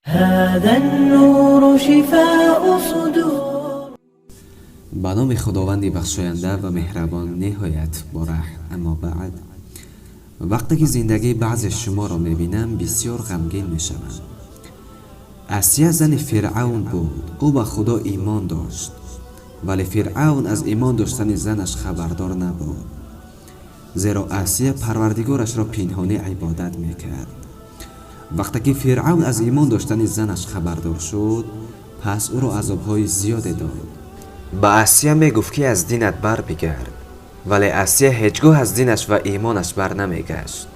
هذا النور شفاء صدور. به نام خداوند بخشاینده و مهربان نهایت بارح. اما بعد وقتی که زندگی بعض شما را میبینم بسیار غمگین میشوم. آسیا زن فرعون بود. او به خدا ایمان داشت، ولی فرعون از ایمان داشتن زنش خبردار نبود، زیرا آسیا پروردگارش را پنهانی عبادت میکرد. وقتی که فرعون از ایمان داشتن زنش خبردار شد، پس او را عذابهای زیادی داد. به آسیا میگفت که از دینت بر بگرد، ولی آسیا هیچگاه از دینش و ایمانش بر نمیگشت.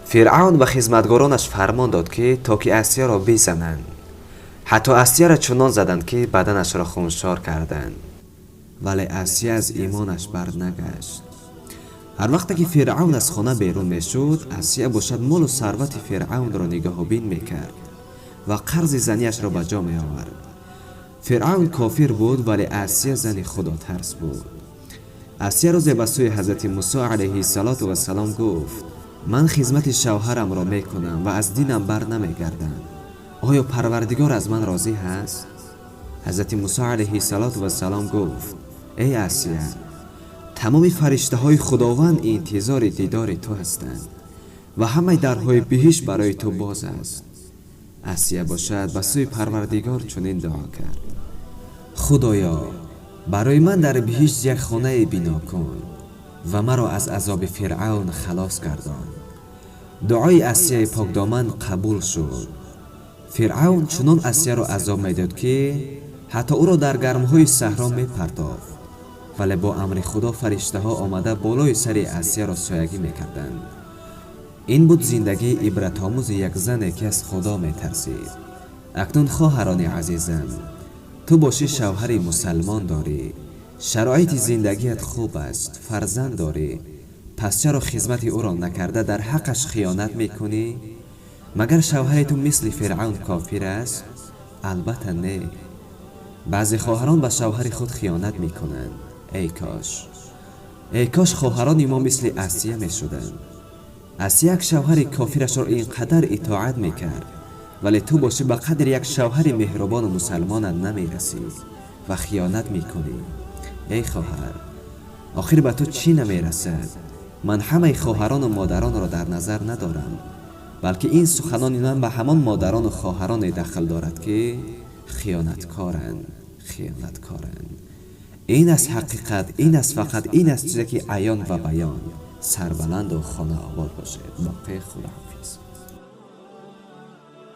فرعون به خدمتگارانش فرمان داد که تا که آسیا را بزنند. حتی آسیا را چنان زدند که بدنش را خونسار کردند، ولی آسیا از ایمانش بر نگشت. هر وقت که فرعون از خانه بیرون میشد، آسیا باشد مال و ثروت فرعون را نگاه بین میکرد و قرض زنیش را به جا می آورد. فرعون کافر بود، ولی آسیا زن خدا ترس بود. آسیا روز به سوی حضرت موسی علیه السلام گفت: من خدمت شوهرم را میکنم و از دینم بر نمیگردم. آیا پروردگار از من راضی هست؟ حضرت موسی علیه السلام گفت: ای آسیا، تمام فرشته های خداوند انتظار دیدار تو هستند و همه درهای بهشت برای تو باز است. آسیا باشد به سوی پروردگار چنین دعا کرد: خدایا، برای من در بهشت یک خانه بنا کن و مرا از عذاب فرعون خلاص گردان. دعای آسیا پاکدامن قبول شد. فرعون چنان آسیا را عذاب میداد که حتی او را در گرمهای صحرا میپرتافت، ولی با امر خدا فرشته ها آمده بالای سر آسیا را سایگی میکردند. این بود زندگی عبرت آموز یک زن که از خدا میترسید. اکنون خواهران عزیزم، تو باشی شوهری مسلمان داری، شرایط زندگیت خوب است، فرزند داری، پس چرا خدمت او را نکرده در حقش خیانت میکنی؟ مگر شوهر تو مثل فرعون کافر است؟ البته نه. بعضی خواهران به شوهر خود خیانت میکنند. ای کاش خواهران ما مثل آسیا میشدند. آسیا یک شوهر کافرش را اینقدر اطاعت میکرد، ولی تو باشی به قدر یک شوهر مهربان و مسلمان نمیرسی و خیانت میکنی. ای خواهر، آخر به تو چی نمیرسد؟ من همه خواهران و مادران را در نظر ندارم، بلکه این سخنان من به همان مادران و خواهران دخل دارد که خیانتکارند. این است حقیقت، این است فقط این است چیزی که عیان و بیان. سربلند و خانه آباد باشد. باقی خدا.